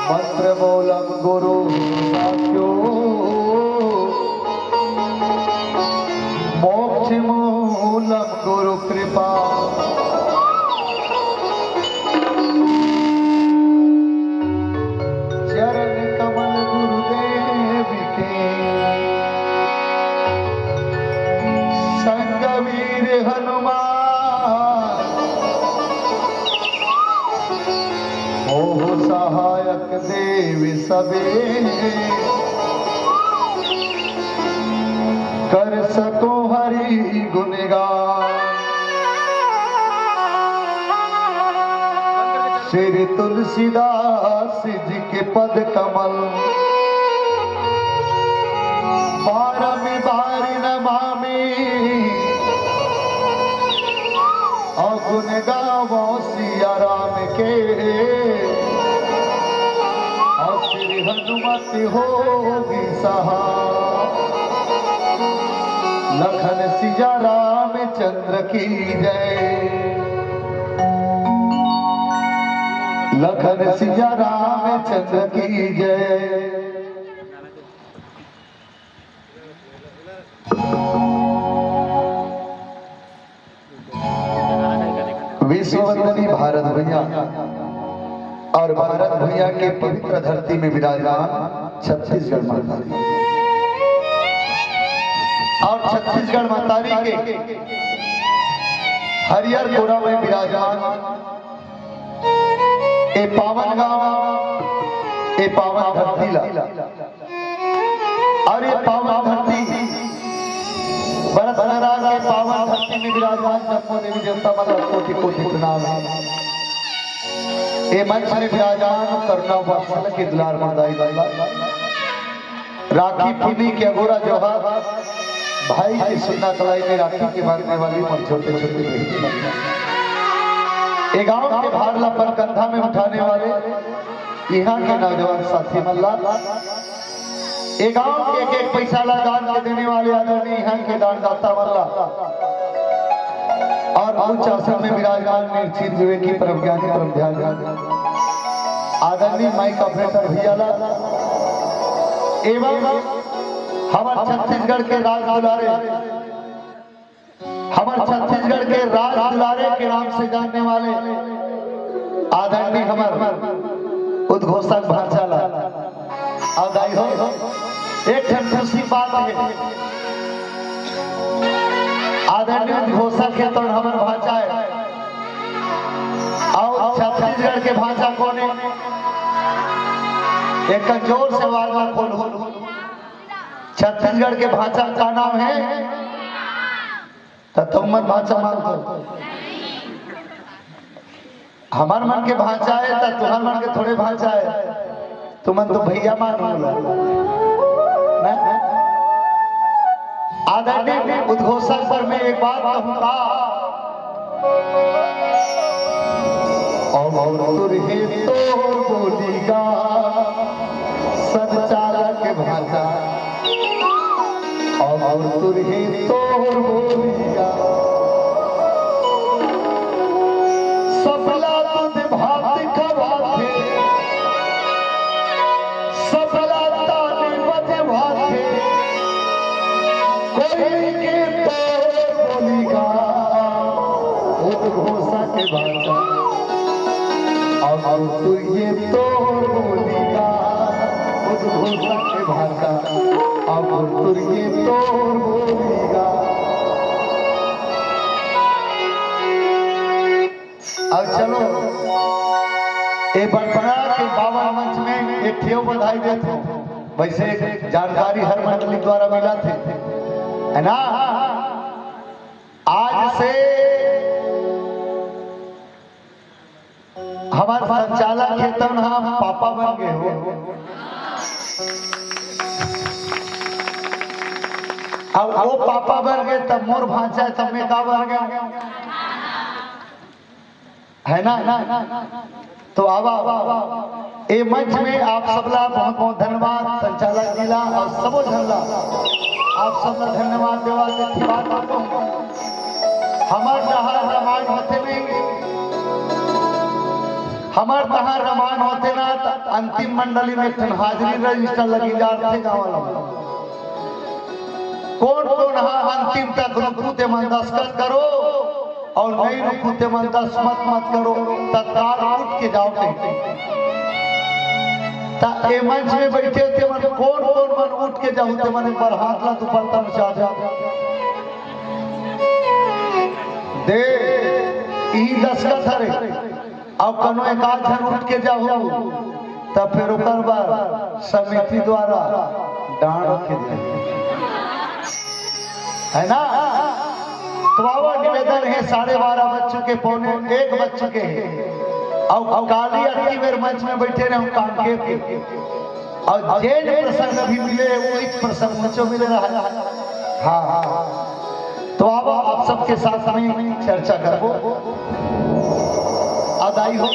मंत्रमूलम गुरु साख्यो मोक्ष मूलम गुरु कृपा। चरण कमल गुरुदेव के संग वीर हनुमान हो सहायक देव सबे कर सको हरि गुणगान। श्री तुलसीदास जी के पद कमल बारमी बारी नमामि अगुण गावो सिया राम के श्री हनुमति होगी सहाय। लखन सिया रामचंद्र की जय। लखन सिया रामचंद्र की जय। विश्ववंदनी भारत भैया और भारत भैया के पवित्र धरती में विराजमान छत्तीसगढ़ माता और छत्तीसगढ़ मातारी के हरियर कोरा में विराजमान ए पावन गांव ए पावन धरती ला और ये पावन धरती भरतनरा के पावन धरती में विराजमान जम्मू देवी देवता मतलब कोटि कोटि प्रणाम है। ये मंच में विराजमान करना वत्सल के दुलार मर्दाई राखी पुनी के अगोरा जोहार भाई की सुन्ना कलाई में राखी के बांधने वाली और छोटे छोटे ये गांव के भारला पर कंधा में उठाने वाले यहाँ के नौजवान साथी मल्ला ये गांव के एक पैसा दान के देने वाले आदरणीय यहाँ के दानदाता मल्ला और उच्च आसन में विराजमान निर्चित विवेकी परम ज्ञानी परम ध्यान आदरणीय माइक ऑपरेटर भैया एवं हमारे छत्तीसगढ़ के राज दुलारे हमारे छत्तीसगढ़ के राज दुलारे के नाम से जानने वाले आदरणीय हमारे उद्घोषक भांचाला आदाई हो एक खुशी बात है आदरणीय उद्घोषक के तो हमारे भांचा है और छत्तीसगढ़ के भांचा कौन है एक जोर से आवाज खोलो। छत्तीसगढ़ के भाषा का नाम है तो तुम मन भाषा मानते हमार मन के भाषा है तो तुम्हार मन के थोड़े भाषा है तुम तो भैया मान आदरणीय उद्घोषक पर मैं एक बात कहूंगा और तुरहे तो बोलीगा संचालक भाषा और तुरहे तो बोलीगा सबला तुझ भात खवाथे सबला ताली बजे भाथे कोई के तो बोलीगा उद्घोषा के भाषा और तू ये तो बोलीगा उद्घोषा के भाषा अब तू ये तो बोलीगा। अब चलो ये बड़पना के बाबा मंच में एक ठेव बधाई देते वैसे जानकारी हर मंडली द्वारा मिला थे है ना। आज से हमारे संचालक खेतन हम पापा बन गए हो। अब वो पापा बन गए तब मोर भांचा तब मैं का बन गया है ना। तो आवा ये मंच में आप सबला बहुत बहुत धन्यवाद संचालक जिला और सबो झल्ला आप सबला धन्यवाद देवा के बात हमार जहां रामायण होते में हमार तहां रामायण होते ना अंतिम मंडली में हाजिरी रजिस्टर लगी जाते गाँव वाला कौन कौन अंतिम तक रुकते मन दस्तखत करो और नहीं रुकते मन दस्तखत मत करो तत्काल उठ के जाओ ए मंच में बैठे थे मन कौन कौन मन उठ के जाओ ते मन पर हाथ ला दुपट्टा में जा दे ई दस्तखत हरे अब कनो एक आध जन उठ के जाओ तब फिर ओकर बाद समिति द्वारा डांड के दे है ना। तो बाबा निवेदन है 12:30 बज चुके पौने 1 बज चुके हैं और काली अति मेरे मंच में बैठे रहे हम काम के और जेल प्रसंग भी मिले वो इस प्रसंग मंचों मिले रहा। हाँ तो बाबा आप सबके साथ में चर्चा करो अदाई हो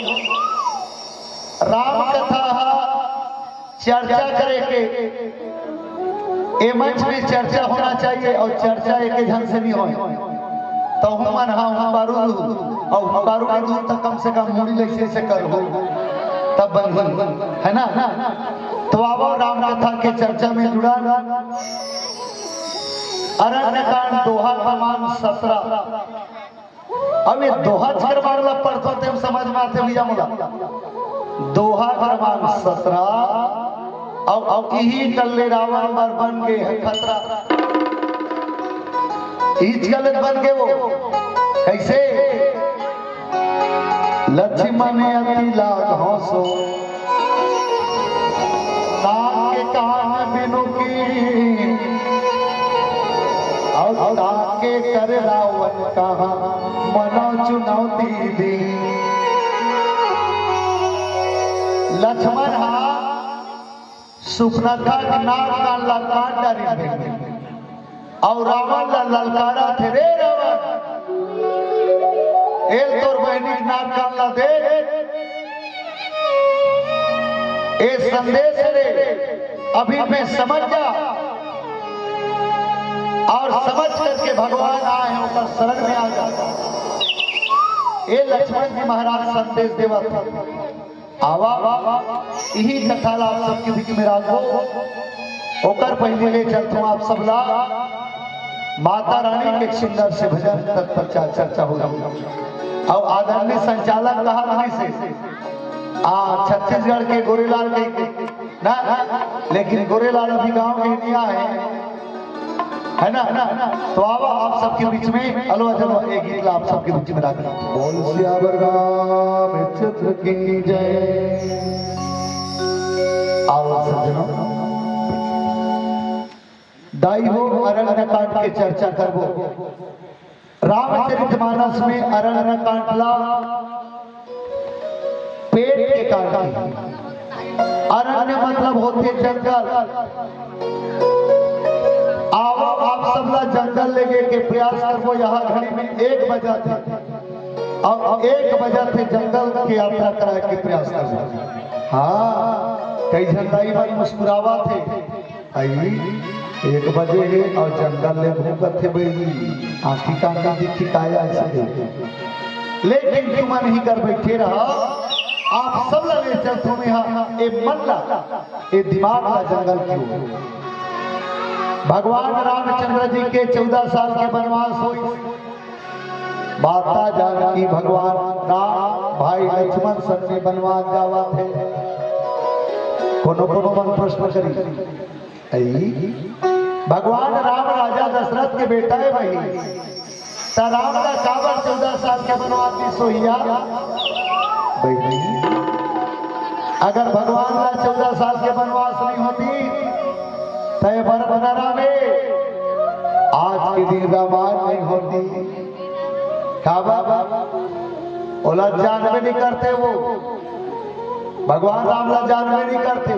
राम कथा चर्चा करे के ए मंच में चर्चा होना चाहिए और चर्चा एक ढंग से नहीं हो तो हम बारूद और बारूद के दूर तक कम से कम मुड़ी लैसे से कर हो तब बन है ना। तो आवा राम कथा के चर्चा में जुड़ा अरण्यकांड दोहा क्रमांक 17। अब ये दोहा क्रमांक पढ़ते थे हम समझ में आते भैया मुला दोहा क्रमांक 17 अब यही टल्ले रावण बार बन गए है खतरा इच गलत बन गए वो कैसे लक्ष्मण अति लाग हंसो नाग के कान बिनु की और ताके कर रावण कहा मनो चुनौती दी। लक्ष्मण सुपनखा के नाक कान ललकार डारी और रावण ललकारा थे रे रावण एल तोर बहनी नाक कान ला दे ए संदेश रे अभी मैं समझ जा और समझ करके भगवान आए हैं ऊपर शरण में आ जा। ये लक्ष्मण जी महाराज संदेश देवा आवा यही कथा आप सबके बीच में राखो ओकर पहले ले चलता हूँ आप सब ला माता रानी के सुंदर से भजन तत्पश्चात चर्चा होगा। और आदरणीय संचालक कहा से छत्तीसगढ़ के गोरेलाल के ना लेकिन गोरेलाल अभी गांव के नहीं आए है ना। तो आवा आप सबके बीच में अलो चलो एक गीत आप सबके बीच में रखना बोल सियावर रामचंद्र की जय। आओ सज्जनों दाई हो अरण्यकांड के चर्चा करबो। रामचरितमानस में अरण्यकांड ला पेड़ के काट अरण्य मतलब होते जंगल। आओ आप सब ला जंगल लेके के प्रयास करबो। यहाँ घड़ी में 1 बजा थे अब 1 बजे थे जंगल की यात्रा कराए के प्रयास कर रहे। हाँ कई झंडाई मन मुस्कुरावा थे आई 1 बजे है और जंगल ले भूकत थे भाई आंखी कांखी दिखी काया ऐसे लेकिन तुम नहीं कर बैठे रहा आप सब लगे चल तुम्हें यहाँ ए मन ला ए दिमाग ला जंगल क्यों। भगवान रामचंद्र जी के 14 साल के वनवास हुई माता जानकी भगवान राम भाई लक्ष्मण संग में वनवास जावा थे। कोनो मन प्रश्न करी भगवान राम राजा दशरथ के बेटा है भाई राम का काबर 14 साल के वनवास की सोहिया अगर भगवान का 14 साल के वनवास नहीं होती तय बर बनरा में आज के दिन रामायण नहीं होती। ओला जानवे नहीं करते वो भगवान राम ला जानवे नहीं करते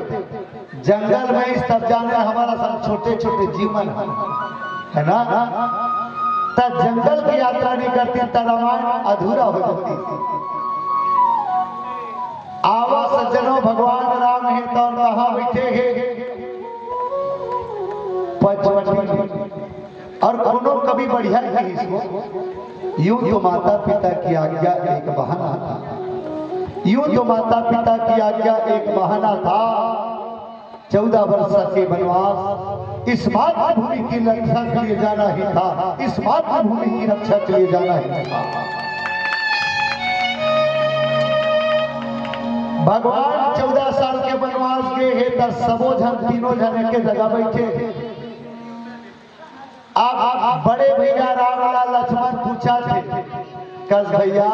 जंगल में इस तब जाने हमारा सब छोटे छोटे जीवन है ना तब जंगल की यात्रा नहीं करती तब रामायण अधूरा हो जाती। आवा सज्जनों भगवान राम है तो कहाँ बैठे हैं और कोनो कभी बढ़िया है इसको यूं तो माता पिता की आज्ञा एक बहाना था। यूं तो माता पिता की आज्ञा एक बहाना था। 14 वर्ष के वनवास इस मातृभूमि की रक्षा के लिए जाना ही था। इस मातृभूमि की रक्षा के लिए जाना ही था। भगवान 14 साल के वनवास गए हैं तो सबो जन तीनों जन के जगह बैठे। आप बड़े भैया राम लाल लक्ष्मण पूछा थे कस भैया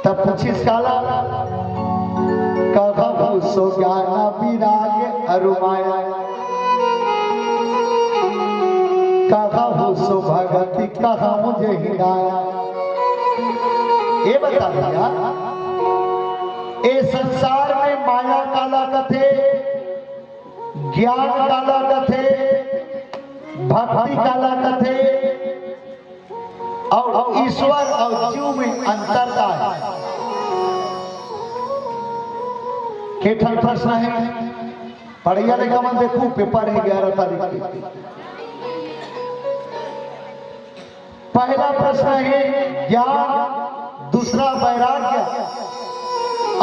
तब पूछिस काला कहा सो ज्ञाना विराग अरुमाया कहा सो भगति कहा मुझे हिदाया। ये बता भैया ए संसार में माया काला कथे ज्ञान काला कथे भक्ति काला कथे और ईश्वर और जीव में अंतर का है। केठन प्रश्न है पढ़िया लेखा मन देखू पेपर है 11 तारीख के। पहला प्रश्न है ज्ञान दूसरा वैराग्य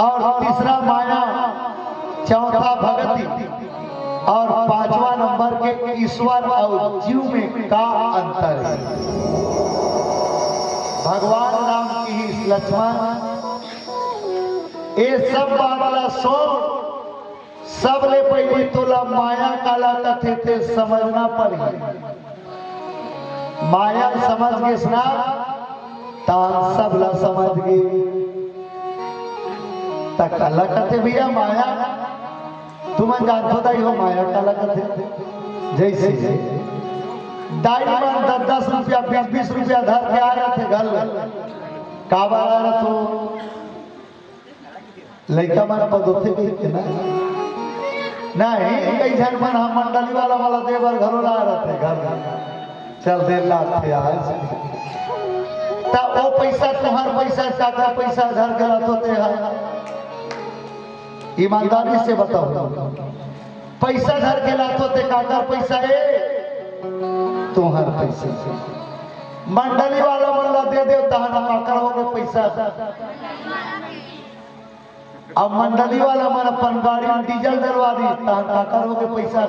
और तीसरा माया चौथा भक्ति और 5वां नंबर के ईश्वर और जीव में का अंतर है। भगवान राम की लक्ष्मण ये सब बात सोच सब ले पहले तोला माया काला कथे थे समझना पड़ी। माया समझ के सुना तान सब ला समझ गए तक काला कथे भैया माया तुम जानते हो माया काला कथे जैसे डायमंड 10 रुपया 20 रुपया धर के आ रहे थे घर काबा आ रहा तो लड़का मन पदोते नहीं कई जन मन हम मंडली वाला देवर घरों ला रहे थे घर चल दे लाते आज तब वो पैसा तुम्हार पैसा काका पैसा धर के लाते हैं। ईमानदारी से बताओ पैसा धर के लाते थे काका पैसा है तुम्हार पैसा मंडली वाला मल्ला दे दे काका हो गए पैसा अब मंडली वाला मन अपन गाड़ी में डीजल डलवा दी काका हो गए पैसा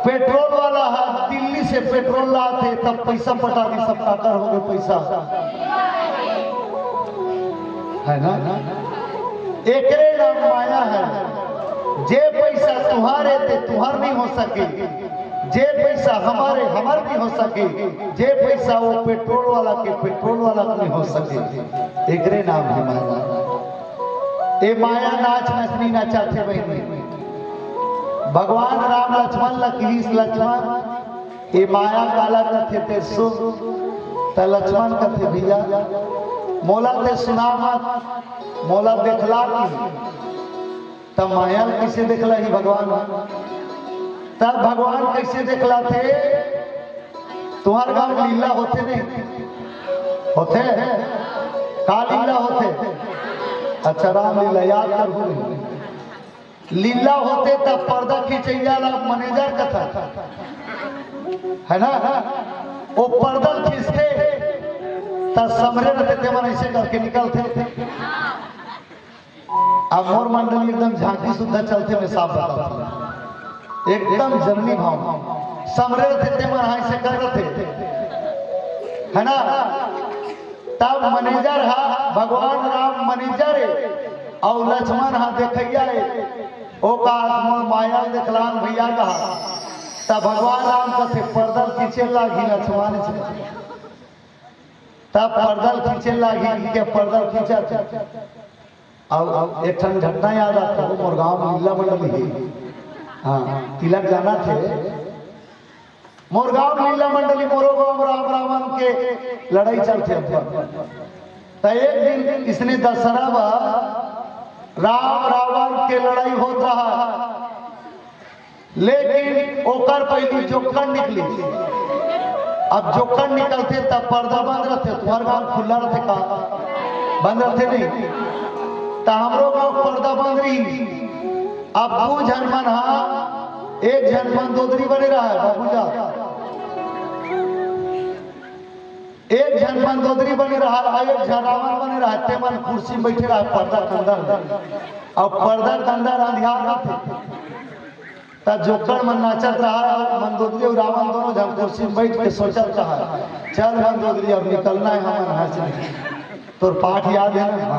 पेट्रोल वाला है दिल्ली से पेट्रोल लाते तब पैसा पटा दी सब काका हो गए पैसा है ना। एक नाम माया है जे पैसा तुम्हारे थे तुम्हार नहीं हो सके जे पैसा हमारे हमार नहीं हो सके जे पैसा वो पेट्रोल वाला के पेट्रोल वाला नहीं हो सके एक नाम है माया। ए माया नाच नचनी नचाते बहनी भगवान राम लक्ष्मण लखीस लक्ष्मण ये माया काला कथे ते सु त लक्ष्मण कथे भैया मोला ते सुना मत मोला देखला तब माया कैसे देखला ही भगवान तब भगवान कैसे देखला थे तुम्हारे गांव में लीला होते नहीं होते? का लीला होते? अच्छा राम लीला याद कर लीला होते तब पर्दा खींचैया मैनेजर का था है ना, वो पर्दा खींचते तब समरे रहते थे मन ऐसे करके निकलते थे। अब मोर मंडली एकदम झांकी सुधा चलते में साफ बताता एकदम जननी भाव समरे रहते थे मन ऐसे कर रहे थे है ना। तब मैनेजर हा भगवान राम मैनेजर और लक्ष्मण हा देखैया ओ का माया देखलान भैया कहा तब भगवान राम कथे पर्दल खींचे लागी लक्ष्मण से तब पर्दल खींचे लागी के पर्दल खींचा अब एक ठन घटना याद आता है मोर गांव में लीला मंडली हाँ तिलक जाना थे मोर गांव लीला मंडली मोरो गांव राम रावण के लड़ाई चलते तो एक दिन इसने दशहरा बा राम रावण के लड़ाई होत रहा लेकिन ओकर पहली जोखन निकली। अब जोखन निकलते तब पर्दा बंद रहते तुम्हारे गांव खुला रहते का बंद रहते नहीं तो हमरो गांव पर्दा बंद रही। अब दो जन मन हा एक जन मंदोदरी बने रहा है बाबूजा एक जन मंदोदरी बने रहा एक जन रावण बने रहा ते मन कुर्सी में बैठे रहा पर्दा के अंदर और पर्दा के अंदर अंधियार रहते तब जोकर मन नाचत रहा मंदोदरी और रावण दोनों जन कुर्सी में बैठ के सोचत रहा चल मंदोदरी अब निकलना है हमारे हाथ से तोर पाठ याद है ना।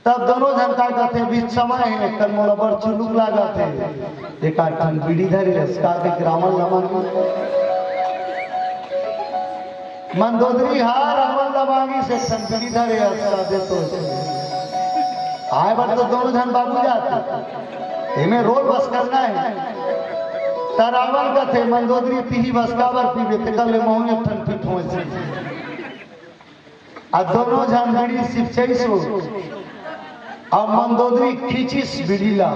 तब दोनों जन का कहते बीच समय है कल मोला बड़ चुलुक लागा थे एक आठन बीड़ी धरी रसका के रावण लमन मंदोदरी हा रावण लमांगी से बीड़ी धरे रसका दे तो आए बार तो दोनों जन बाबू जाते इन्हें रोल बस करना है रावण का थे मंदोदरी पीही बसकावर पीबे ते कल मोहने ठन पीठ हो से आ दोनों जन बीड़ी सिपचई सो और मंदोदरी खींचिस बिड़ीला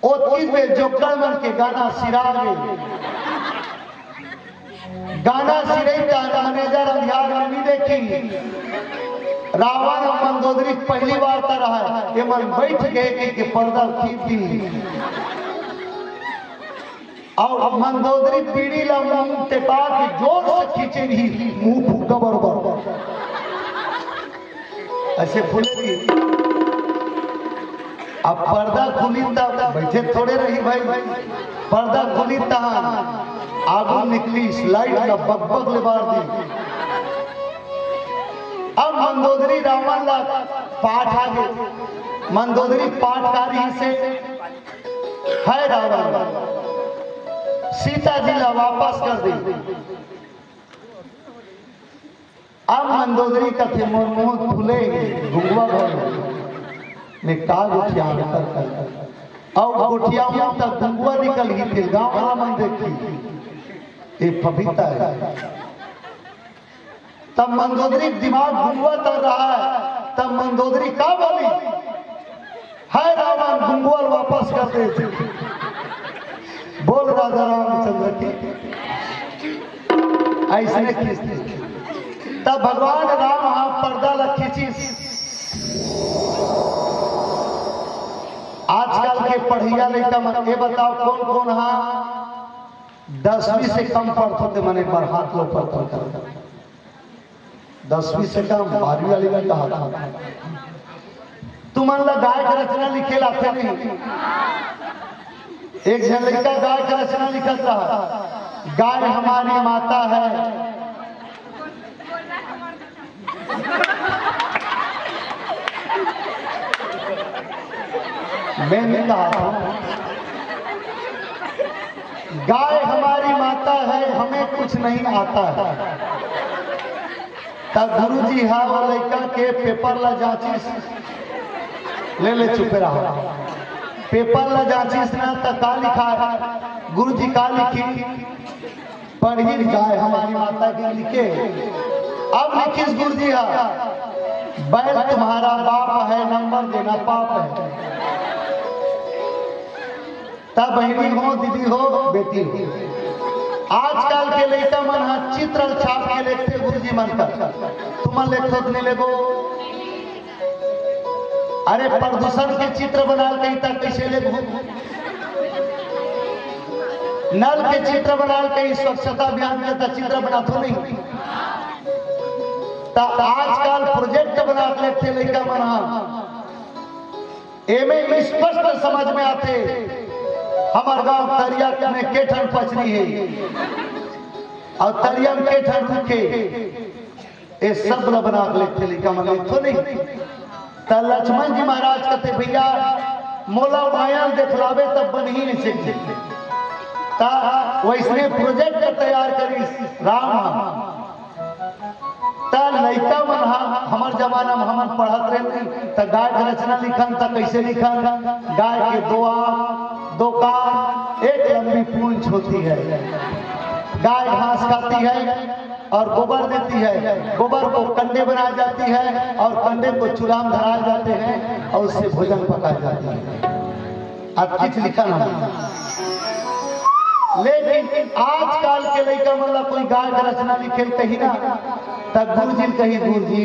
ओती पे जोकर मन के गाना सिरा गए गाना सिरे का मैनेजर अंधियार में नहीं देखी रावण और मंदोदरी पहली बार तर रहा है ये मन बैठ गए कि पर्दा खींची और मंदोदरी पीढ़ी ला मुंह टिपा के जोर से खींचे रही मुंह फूका बरोबर ऐसे खुलेगी। अब पर्दा खुली तब बैठे थोड़े रही भाई पर्दा खुली तहां आगू निकली स्लाइड का बकबक ले बार दी। अब मंदोदरी रावण ला पाठ आगे मंदोदरी पाठकारी से है रावण सीता जी ला वापस कर दी। अब मंदोदरी का थे मुंह खुले गुंगवा भर में काग उठिया कर और उठिया तक गुंगवा निकल गई थी गांव वाला मन देखी ये पपीता है। तब मंदोदरी दिमाग गुंगवा तर रहा है तब मंदोदरी का बोली है रावण गुंगवा वापस कर दे बोल राजा रामचंद्र की ऐसे खींचते तब भगवान राम वहां पर्दा ला खींची। आजकल के पढ़िया लड़का मन ये बताओ कौन कौन हा 10वीं से कम पढ़ते थे मन एक बार हाथ लो पढ़ता 10वीं से कम 12वीं वाली में कहा था तुम गाय का रचना लिखे लाते नहीं एक जन लड़का गाय का रचना लिखत रहा गाय हमारी माता है मैंने कहा था गाय हमारी माता है हमें कुछ नहीं आता है। तब गुरुजी हा वो लड़का के पेपर ला जांची ले चुप रहा पेपर ला जांची ना तक का लिखा है गुरुजी का लिखी पढ़ी गाय हमारी माता की लिखे अब लिखिस गुरुजी हा बैल तुम्हारा बाप है नंबर देना पाप है। ता बहनी हो, दीदी हो, बेटी हो। आजकल के लड़का मन चित्र छाप के लिखते गुरुजी मन का, तुम लिखो तो नहीं लेगो। अरे प्रदूषण के चित्र बना कहीं तक कैसे लेगो, नल के चित्र बना कहीं स्वच्छता अभियान के चित्र बना तो नहीं। ता आजकल प्रोजेक्ट बना के लिखते लड़का मन एमे स्पष्ट समझ में आते हमार गांव तरिया में केठन पचरी है और तरिया में केठन रुके, ये सब बना के लिखते लिखा मन तो नहीं। ता लक्ष्मण जी महाराज कहते भैया मोला माया दिखलावे तब बन ही नहीं सकते। ता वैसने प्रोजेक्ट तैयार करी राम। ता लड़का मन हमार जमाना में हमन पढ़त रहे ता गाय के रचना लिखन ता कैसे लिखन, गाय के दो आंख, दो कान, एक लंबी पूंछ होती है। गाय घास खाती है और गोबर देती है, गोबर को कंडे बनाई जाती है और कंडे को चूल्हा में धराए जाते हैं और उससे भोजन पकाया जाता है। अब कुछ लिखा ना, लेकिन आजकल के लड़का मतलब कोई गाय का रचना लिखे कही ना तब गुरुजी कही गुरुजी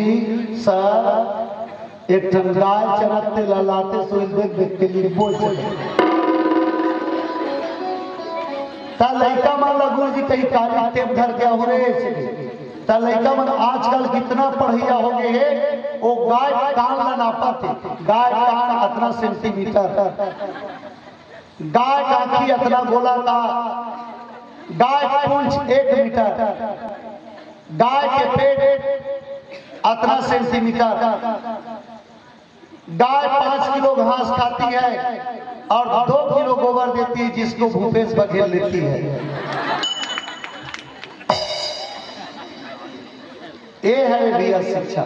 सर एक टन गाय चरते ललाते सोई देख देख के लिए बोल सके। ता लड़का मतलब गुरुजी कही काली टेप धर गया हो रे ता लड़का मन आजकल कितना पढ़िया हो गए है। वो गाय कान ला नापा थे, गाय कान इतना सेंटीमीटर, गाय का आँखी इतना गोला था, गाय पूंछ 1 मीटर, गाय के पेट इतना सेंटीमीटर, गाय 5 किलो घास खाती है और 2 किलो गोबर देती है जिसको भूपेश बघेल लेती है। ये है भैया शिक्षा।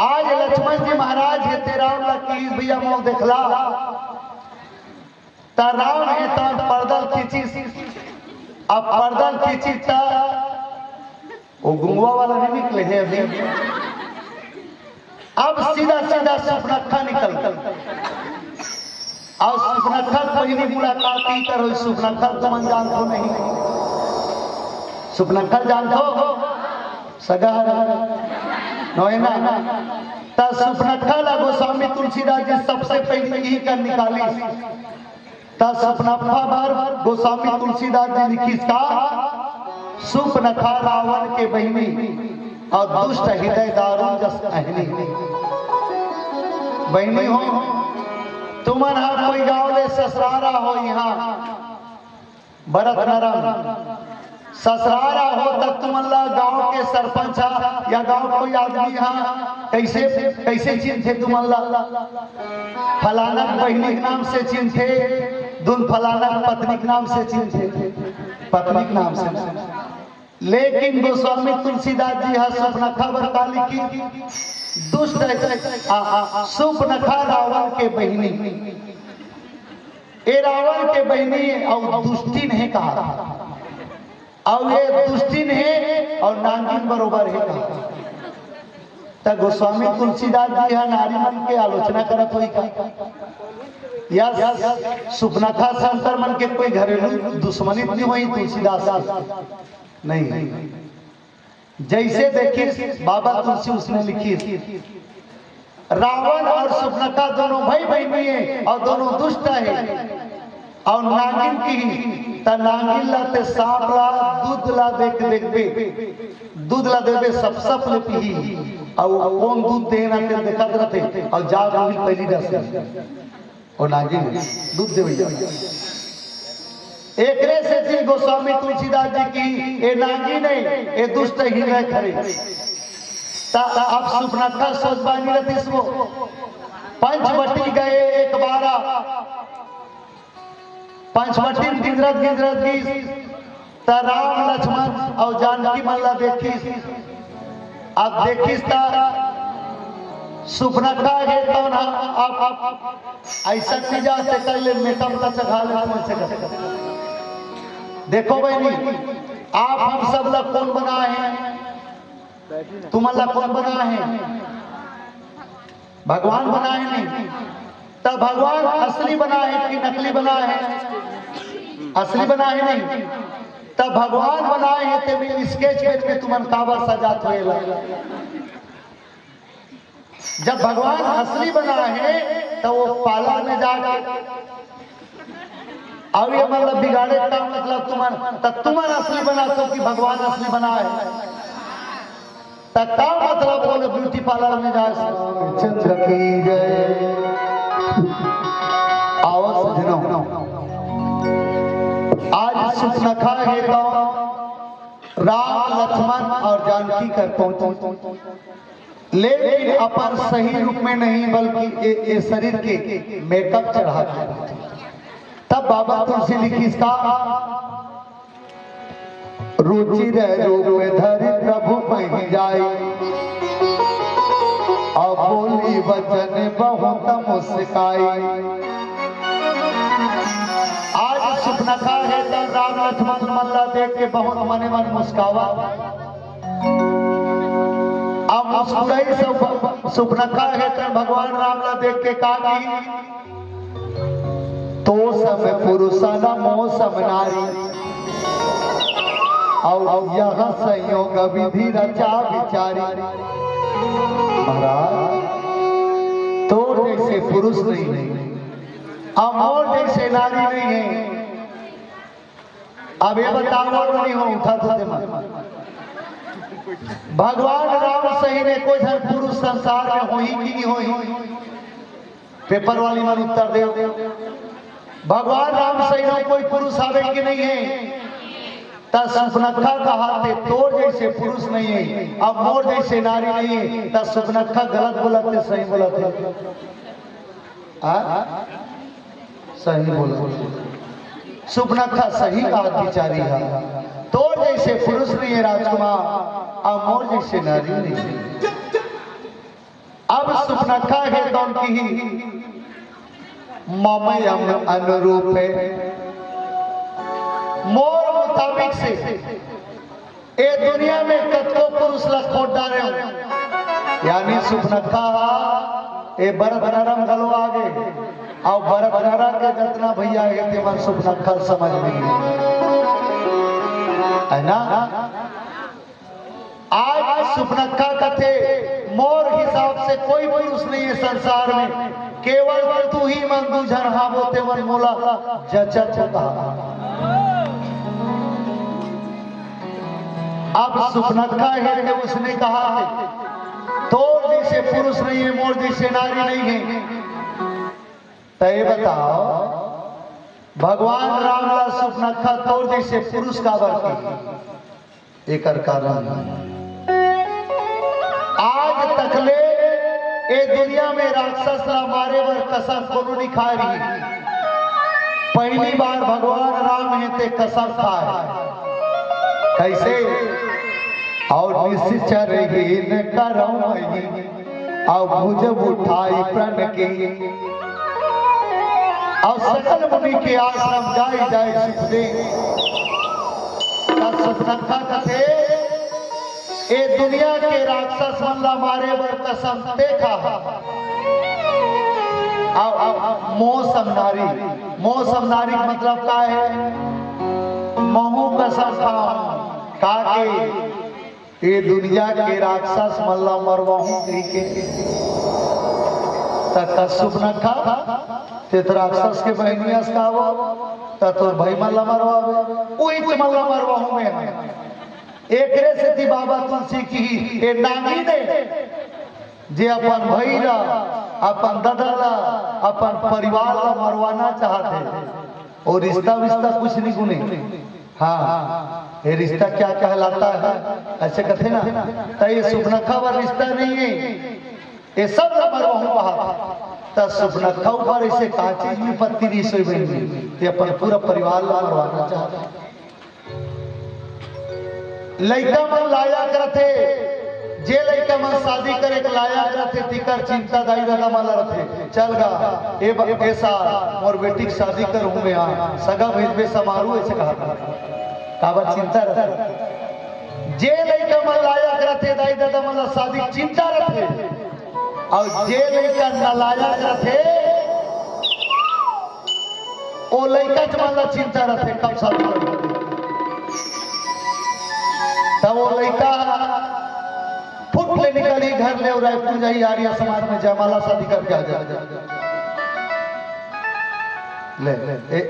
आज लक्ष्मण जी महाराज हेते राम लकी भैया मोह देखला ता राम है ता पर्दल खींची, अब पर्दल खींची ता वो गुंगवा वाला नहीं निकले है अभी। अब सीधा सीधा सुपनखा निकल और सुपनखा पहली मुलाकात ही करो। सुपनखा तुम जानते नहीं, सुपनखा जानते हो सगा नोएना ता सुपनखा ला गोस्वामी तुलसीदास जी सबसे पहले ही कर निकाली। ता सुपनखा भर गोस्वामी तुलसीदास जी लिखी का सुपनखा रावण के बहिनी और दुष्ट हृदय दारुण जस अहनी। बहिनी हो तुमन हर कोई गाँव ले ससुरारा हो, यहाँ भरत नरम ससुरारा हो तब तुमला गांव के सरपंच या गांव कोई आदमी यहाँ कैसे कैसे चिन्हते तुमला फलाना बहनी के नाम से चिन्हते, दुन फलाना पत्नी के नाम से चिन्हते, पत्नी के नाम से। लेकिन गोस्वामी तुलसीदास जी सुपनखा बरका लिखी दुष्ट सुपनखा रावण के बहनी। ये रावण के बहनी और दुष्टिन है कहा, और ये दुष्टिन है और नागिन बरोबर है कहा। तो गोस्वामी तुलसीदास जी नारी मन के आलोचना करत हुई का या सुपनखा शंकर मन के कोई घरेलू दुश्मनी नहीं हुई तुलसीदास नहीं। जैसे देखिए बाबा तुलसी उसने लिखी रावण और सुपनखा दोनों भाई बहनी है और दोनों दुष्ट है और नागिन की ता नागिन लाते सांप ला दूध ला देख दूध ला देवे सब ले पी और कौन दूध देना ते देखत रहते और जाग भी पहली दस और नागिन दूध देवे। एकरे से थी गोस्वामी तुलसीदास जी की ये नागिन है ये दुष्ट हृदय खरे। ता अब सुपनखा सोच बानी रहती इसको पंचवटी गए एक बारा पंचवटी गिजरत गिजरत गी राम लक्ष्मण और जानकी मल्ला देखी। अब देखिस सुपनखा है तो ना आप ऐसा नहीं जाते कल मेकअप का चखा ले। देखो बहनी आप हम सब लोग कौन बना है, तुम अल्लाह कौन बना है, भगवान बना है नहीं। तब भगवान असली बना है कि नकली बना है? असली बना है नहीं, तब भगवान बनाए हैं ते स्केच पेज में तुमन काबर सजात होएला। जब भगवान असली बना है तो वो पार्लर में जाके और ये मतलब बिगाड़े का मतलब तुमन असली बना तो कि भगवान असली बना है तब का मतलब बोले ब्यूटी पार्लर में जाए चंद्र की जय। आओ सजनों, आज सुपनखा है तो राम लक्ष्मण और जानकी कर पहुंचे, लेकिन अपन सही रूप में नहीं बल्कि ये शरीर के मेकअप चढ़ा के। तब बाबा तुलसी लिखी इसका रुचि रूप धरि प्रभु पही जाई और बोली वचन बहुत मुस्काई। आज सुपनखा है तो राम लक्ष्मण मल्ला देख के बहुत मने मन मुस्कावा। अब मुस्कुराई सब सुपनखा है तो भगवान राम ला देख के कहा तो सब पुरुषाना मोह सब नारी और यह संयोग विधि रचा विचारी। महाराज तोर जैसे पुरुष नहीं, अमोर जैसे नारी नहीं है। अब ये बताओ नहीं हो उठा तो भगवान राम सही ने कोई हर पुरुष संसार में हो ही कि नहीं हो? पेपर वाली मन उत्तर दे। भगवान राम सही ने कोई पुरुष आवे कि नहीं है? तब सुपनखा कहा थे तोर जैसे पुरुष नहीं है, अब मोर जैसे नारी नहीं है। तब सुपनखा गलत बोला थे सही बोला थे? सही बोला। सुपनखा सही बात बिचारी है। तोर जैसे पुरुष नहीं है राजकुमार, अब मोर जैसे नारी नहीं है। अब सुपनखा है तो उनकी ही ममयम अनुरूप है। मोर मुताबिक से ए दुनिया में कतको पुरुष लखोट डाले हो, यानी सुपनखा ए भरत नरम गलो आगे और भरत नरा के जतना भैया है ते मन सुपनखा समझ में है ना। आज सुपनखा कथे मोर हिसाब से कोई पुरुष नहीं है संसार में, केवल तू ही मन दूझर हावो ते मन मोला जचत कहा। अब सुपनखा है कि उसने कहा है तोर जैसे पुरुष नहीं है, मोर जैसे नारी नहीं है। तो ये बताओ भगवान राम ला सुपनखा तोर जैसे पुरुष का वर्ती एक कारण आज तकले ए दुनिया में राक्षस ला मारे बर कसम कोनो नहीं खा रही। पहली बार भगवान राम है ते कसम खाए कैसे और निश्चर हीन करौई और भुज उठाई प्रण के और सकल मुनि के आश्रम जाई जाए सुखदे। सुपनखा कथे ए दुनिया के राक्षस मल्ला मारे बर कसम देखा मौसम नारी। मौसम नारी मतलब का है? महू कसम खा के ये दुनिया के राक्षस मल्ला मरवाहू के सुपनखा ते राक्षस के बहनियास का तोर भाई मल्ला मरवावे वही मल्ला मरवाहू में एकरे से थी बाबा तुलसी की ए नानी ने जे अपन भैया अपन ददला अपन परिवार ला मरवाना चाहते और रिश्ता विश्ता कुछ नहीं गुने। हाँ ये रिश्ता क्या कहलाता है ऐसे कहते ना। तो ये सुपनखा वाला रिश्ता नहीं है, ये सब मरवाहू कहा। तो सुपनखा ऊपर ऐसे का चीज में पत्ती रिश्ते बनी अपन पूरा परिवार ला मरवाना चाहते। लड़का मन लाया करते जे लड़का मन शादी करे लाया करते तिकर चिंता दाई दादा माला रथे चल गा ऐसा और बेटी की शादी कर हूं मैं यहाँ सगा भेजबे समारोह ऐसे कहा था काबर चिंता रथे। जे लड़का मन लाया करते दाई दादा माला शादी चिंता रथे और जे लड़का न लाया करते ओ लड़का जमाना चिंता रहते कब शादी कर तब वो लड़का फुट ले निकली घर ले और रायपुर जाई आर्य समाज में जयमाला शादी करके आ जाए ले ए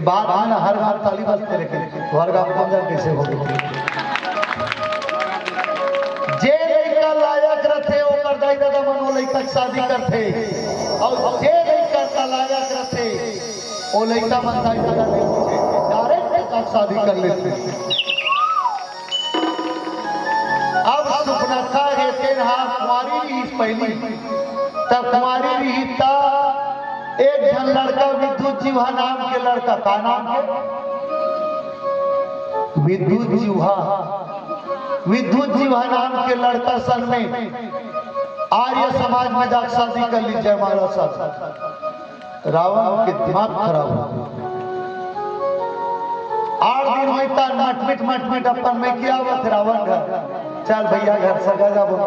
बात है ना हर बार ताली बजते लेकिन हर गांव को अंदर कैसे हो जे लड़का लायक रहते ओकर दाई दादा मनो लड़का शादी करते और जे लड़का का लायक रहते ओ लड़का मन दाई दादा डायरेक्ट शादी कर लेते। अब सुपनखा हेते रहा कुंवारी रही पहली तब कुंवारी रही था एक जन लड़का विद्युत जीवा नाम के लड़का का नाम है विद्युत जीवा नाम के लड़का सन में आर्य समाज में जाकर शादी कर ली जयमाला शादी। रावण के दिमाग खराब हो 8 दिन होता मटमिट अपन में किया हुआ रावण घर चल भैया घर सगा जा बोल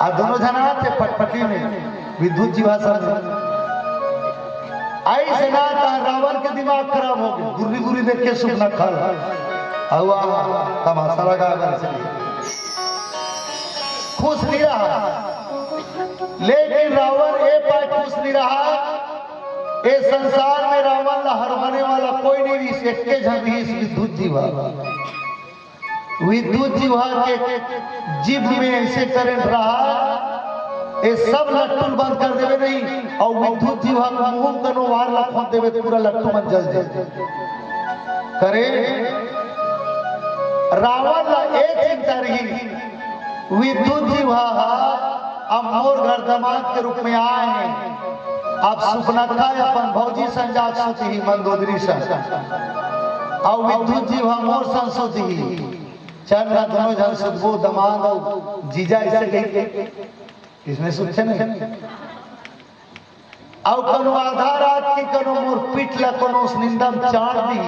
आ दोनों जना थे पटपटी में विद्युत जीवा सब आई से ना रावण के दिमाग खराब हो गया गुर्री गुर्री देख के सुपना खा हुआ तमाशा लगा खुश नहीं रहा लेकिन रावण ए पाए खुश नहीं रहा। ए संसार में रावण ला हरवाने वाला कोई नहीं रही एक जन ही विद्युत जीवा के जीभ में ऐसे करंट रहा ये सब लट्टू बंद कर देवे नहीं और विद्युत जीवा का मुंह कनो वार लखों देवे पूरा लट्टू मन जल जाए करे। रावण ला एक चिंता रही विद्युत जीवा अब मोर घर दामाद के रूप में आए हैं अब सुपनखा अपन भौजी संजात सोची ही मंदोदरी संग और विद्युत जीवा मोर संसोची ही चल ना दोनों जन सुधबो दामाद और जीजा इसे गई इसमें सुनते नहीं और कनो आधा रात की कनो मोर पीठ ला कनो उस निंदम चाड़ दी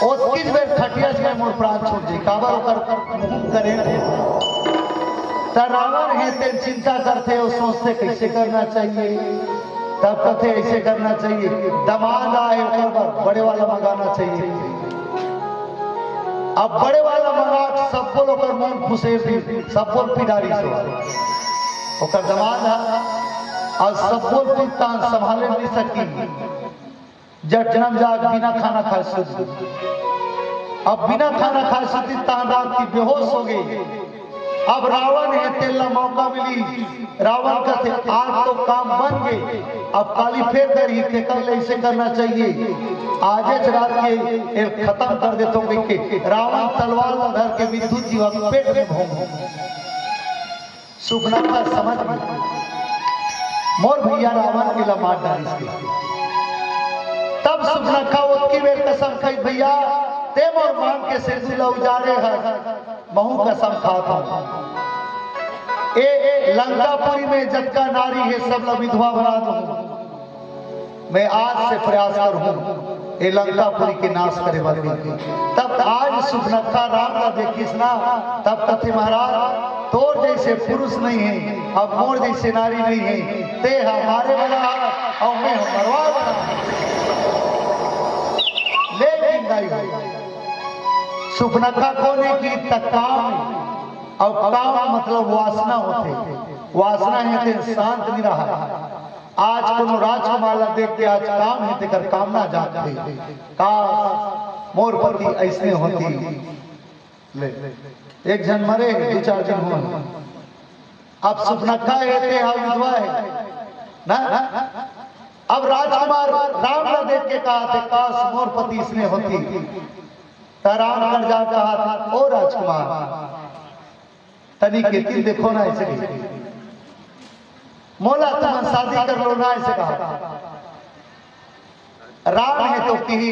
और 30 बेर खटिया से मोर प्राण छोड़ दी काबर ओकर मुंह करे त रावण है ते चिंता करते और सोचते कैसे करना चाहिए तब कहते ऐसे करना चाहिए दामाद आए ओकर बड़े वाला मंगाना चाहिए। अब बड़े वाला मंगा सब बोल ओकर मन खुशे थी सब बोल पिडारी सो ओकर दामाद है और सब बोल पिता संभाले नहीं सकी जब जन्म जाग बिना खाना खाए सुधी अब बिना खाना खाए सुधी तान रात की बेहोश हो गई। अब रावण है तेला मौका मिली रावण का थे आज तो काम बन गए अब काली फेर कर ही थे कल ऐसे करना चाहिए आज रात के खत्म कर देता हूँ के रावण तलवार धर के विद्युत जीवा पेट में भोंग सुपनखा समझ में मोर भैया रावण के मार डाली तब सुपनखा उसकी बेर कसम खाई भैया ते मोर मांग के सिर उजारे है महू कसम खाता हूं ए लंकापुरी में जतका नारी है सब लोग विधवा बना दूं मैं आज से प्रयास करूं ए लंकापुरी के नाश करे वाली। तब आज सुपनखा राम का देखिस ना तब कथे महाराज तोर जैसे पुरुष नहीं है अब मोर जैसे नारी नहीं है ते हमारे वाला और मैं मरवा वाला लेकिन दाई सुपनखा कोने की तकाम और काम मतलब वासना होते वासना है ते शांत नहीं रहा आज कोनो राजकुमार देख के आज काम है तेकर कामना जाते का मोर पति ऐसने होती ले एक जन मरे 2-4 दिन हुआ अब सुपनखा है ते विधवा है ना अब राजकुमार राम ने देख के कहा थे काश मोर पति इसने होती राम कर जा कहा था ओ राजकुमार तनी के तिल देखो ना ऐसे मोला तुम शादी कर लो ना ऐसे कहा। राम है तो कही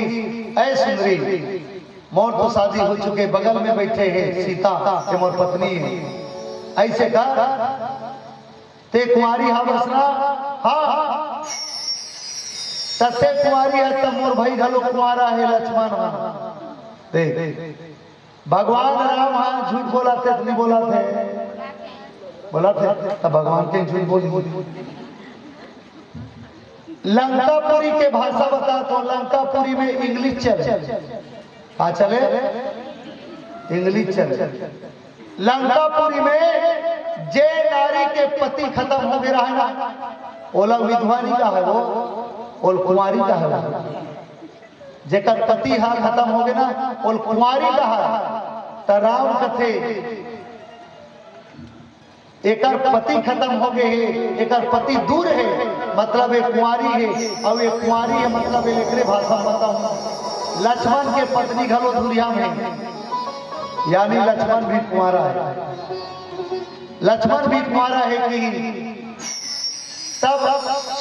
ऐ सुंदरी मोर तो शादी हो चुके बगल में बैठे हैं सीता के मोर पत्नी है ऐसे कहा ते कुमारी हावसना हाँ तते कुमारी है तब मोर भाई घलो कुमारा है लक्ष्मण देख भगवान राम हाँ झूठ बोला थे नहीं बोला थे तब भगवान के झूठ बोली लंकापुरी के भाषा बता तो लंकापुरी में इंग्लिश चले हाँ चले इंग्लिश चले। लंकापुरी में जे नारी के पति खत्म हो गया है ना ओला विधवानी का है वो ओल कुमारी का है जेकर पति हा खत्म हो गया ना ओल कुमारी का है। तो राम कथे एकर पति खत्म हो गए है एकर पति दूर है मतलब एक कुंवारी है और एक कुंवारी है मतलब एकरे भाषा बताऊं लक्ष्मण के पत्नी घलो दुनिया में यानी लक्ष्मण भी कुंवारा है। लक्ष्मण भी कुंवारा है कि तब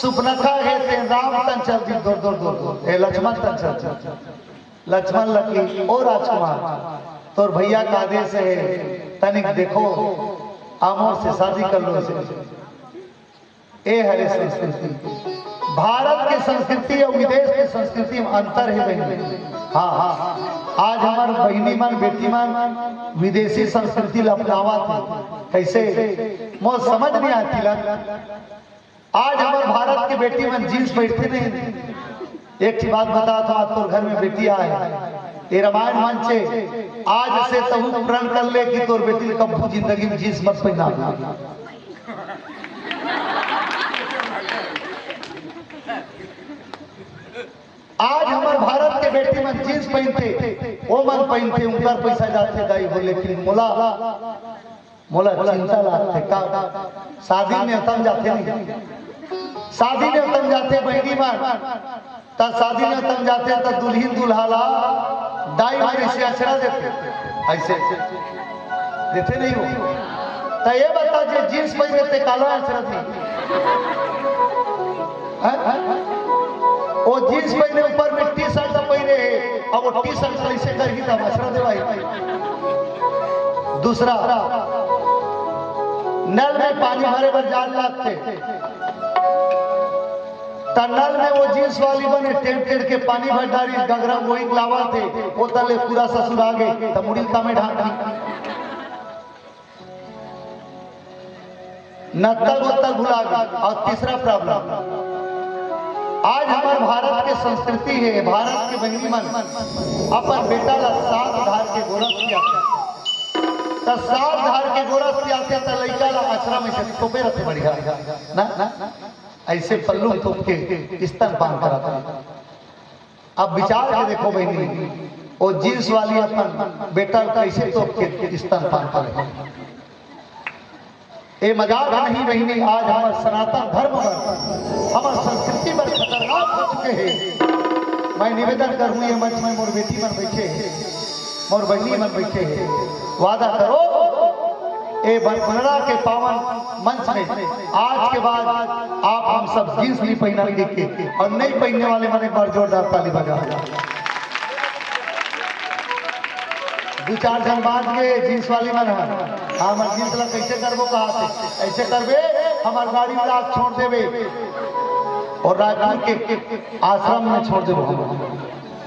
सुपनखा है ते राम तन चलती दूर दूर दूर ए लक्ष्मण तन चल लक्ष्मण लकी और राजकुमार तोर भैया का आदेश है तनिक देखो आमोर से शादी कर लो ए हरे संस्कृति भारत के संस्कृति और विदेश के संस्कृति में अंतर है बहनी। हाँ हाँ आज हमारे बहनी मन बेटी मन विदेशी संस्कृति अपनावा थी कैसे मुझे समझ नहीं आती लग आज हमारे भारत के बेटी मन जींस बैठते नहीं। एक बात बता था आज तो घर में बेटी आए ये रामायण मंच से आज से तू प्रण कर ले कि तोर बेटी कब्बू जिंदगी में जींस मत पहना। आज हमारे भारत के बेटी मन जींस पहनते वो मन पहनते उनका पैसा जाते दाई हो लेकिन मोला मोला चिंता लागते का शादी में तम जाते नहीं शादी में तम जाते बहनी मन ता शादी में तम जाते तो दुल्हन दुल्हाला दाई भाई से अचरा देते ऐसे देते नहीं हो तो ये बता जे जींस पहनते काला अचरा थी वो जींस पहने ऊपर में टी शर्ट पहने है और वो टी शर्ट कैसे करगी तब अचरा देवाई। दूसरा नल में पानी भरे पर जान लागते नल में वो जींस वाली बने टेंट टेंट के पानी भर डाली गगरा वही लावा थे वो तले पूरा ससुर आ गए तब मुड़ी का में ढांका नत्तल वत्तल भुला गई। और तीसरा प्रॉब्लम आज हमारे भारत के संस्कृति है भारत के बहनी मन अपन बेटा ला सात धार के गोरस किया तो सात धार के गोरस किया तो लड़का ला आश्रम में से तोपे रखे बढ़िया ना ऐसे पल्लू तोप के स्तन पान कराता। अब विचार के देखो बहनी वो जींस वाली अपन बेटा कैसे तोप के स्तन पान करे ये मजाक नहीं बहनी। आज हमारे सनातन धर्म पर हमारे संस्कृति पर खतरनाक हो चुके हैं। मैं निवेदन करूँ ये मंच में मोर बेटी मन बैठे मोर बहनी मन बैठे है वादा करो ए बनरा के पावन मंच में आज के बाद आप हम सब जींस नहीं पहना के और नहीं पहनने वाले मैंने बार जोरदार ताली बजा दो चार जन बांध के जींस वाली मन हम जींस ला कैसे करबो कहा से ऐसे करबे हमार गाड़ी में आप छोड़ देवे और राजपुर के आश्रम में छोड़ देबो हम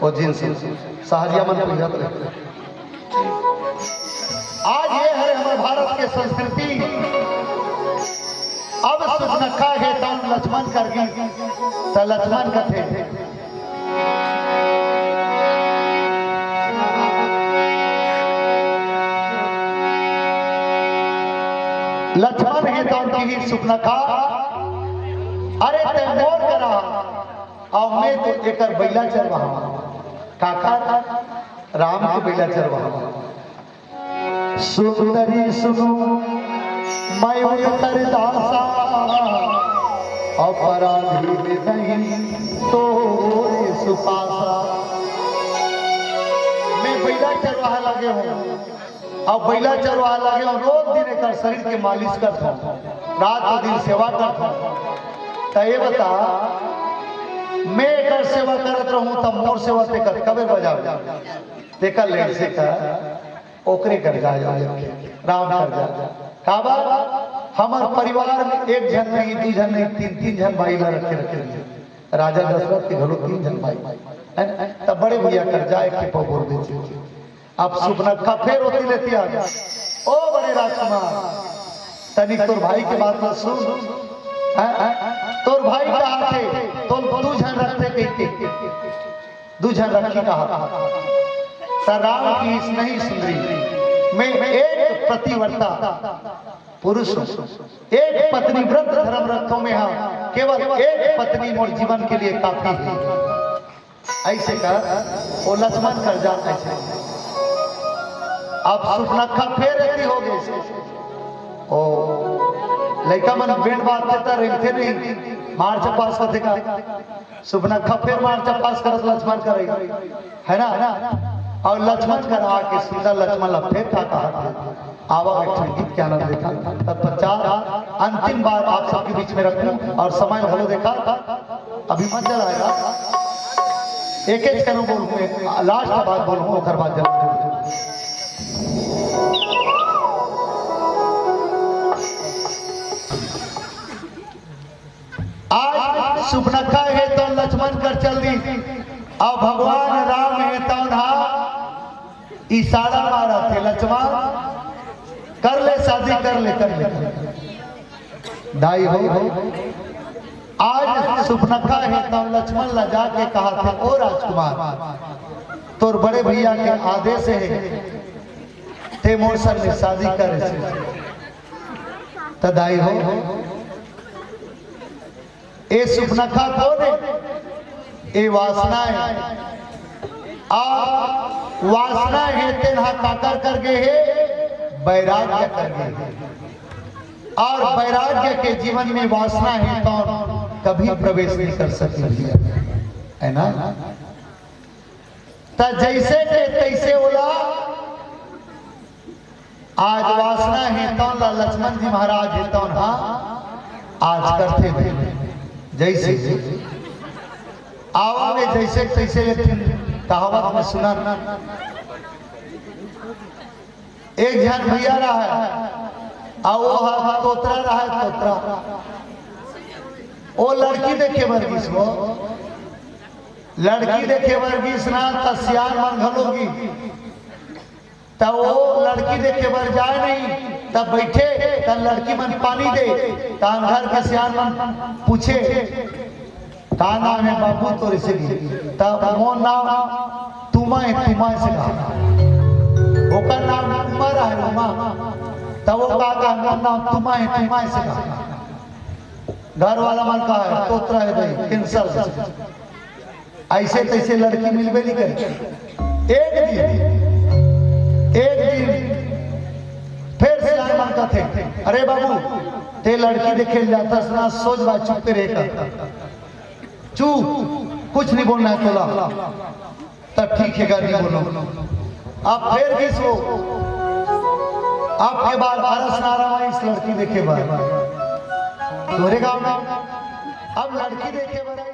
वो जींस सहजिया मन बुझत रहे। आज ये है हमारे भारत के संस्कृति। अब सुनखा है तन लक्ष्मण कर गई तो लक्ष्मण कथे लक्ष्मण है तो उनकी ही सुनखा अरे ते मोर करा और मैं तो एकर बैला चरवा काका राम के बैला चरवा सुंदरी सुनो मैं उतर दासा अपराधी नहीं तो सुपासा। मैं बैला चरवाहा लगे हूँ और बैला चरवाहा लगे हूँ रोज दिन एक शरीर के मालिश करता हूँ रात को दिन सेवा करता हूँ। तो ये बता मैं एक सेवा करत रहूँ तब मोर सेवा ते कर कबे बजा देखा ले से कर ओकरे कर जा राम कर जा काबा हमार परिवार में एक जन नहीं दो जन नहीं तीन तीन जन भाई ला रखे राजा दशरथ के घरों तीन जन भाई तब बड़े भैया कर जाए के पौर दे अब सुपनखा फेर होती लेती आ गया ओ बड़े राजकुमार तनिक तोर भाई के बात में सुन तोर भाई कहा थे तो दू झन रखते कही दू झन रखी कहा राम की इस नहीं सुंदरी मैं एक प्रतिवर्ता पुरुष एक पत्नी व्रत धर्म रखों में हाँ केवल एक पत्नी मोर जीवन के लिए काफी है। ऐसे कर वो लक्ष्मण कर जाता है। अब सुपनखा फेर रेडी हो गए ओ लड़का मन बेंड बाजते रेंगते नहीं मार्च पास होते का सुपनखा फेर मार्च पास करत लक्ष्मण करेगा है ना और लक्ष्मण कर आके सीधा लक्ष्मण लफे था कहा आवा बैठे गीत क्या नाम देखा तत्पश्चात अंतिम बार आप सबके बीच में रखूं और समय भलो देखा अभी मत आएगा एक एक करूं बोलूं लास्ट बात बोलूं ओकर बाद जल्दी आज सुपनखा है तो लक्ष्मण कर चल दी और भगवान राम है तो इशारा मारा थे लक्ष्मण कर ले शादी कर ले दाई हो आज सुपनखा है तो लक्ष्मण ला जाके कहा था ओ राजकुमार तोर बड़े भैया के आदेश है ते मोर सर में शादी करे तदाई हो ए सुपनखा कौन है ए वासना है आ वासना है तेना काकर कर गए है वैराग्य कर गए और वैराग्य के जीवन में वासना है तो कभी प्रवेश नहीं कर सकते है ना तो जैसे के तैसे बोला आज वासना है तो लक्ष्मण जी महाराज है तो हाँ आज करते थे जैसे आवा में जैसे तैसे कहावत में सुना एक जन भैया रहा है और तोतरा रहा है तोतरा वो लड़की देखे वर्गीस वो लड़की देखे वर्गीस ना तस्यार मन घलोगी तब वो लड़की देखे बर जाए नहीं तब बैठे तब लड़की मन पानी दे तान घर के सियान मन पूछे का नाम है बाबू तो इसे तब मोर नाम तुमा है तुमा से कहा ओकर नाम उमर है उमा तब वो का मोर नाम तुमा है तुमा से कहा घर वाला मन कहा है तोतरा है भाई कैंसर ऐसे तैसे लड़की मिलबे नहीं करे एक दिन फिर से आए मन का थे अरे बाबू ते लड़की देखे जाता सुना सोच बात चुप पे रहेगा चुप कुछ नहीं बोलना है तोला तब ठीक है गाड़ी बोलो आप फिर भी सो आपके बाद भारत नारा इस लड़की देखे बाद तोरे गाँव में अब लड़की देखे बाद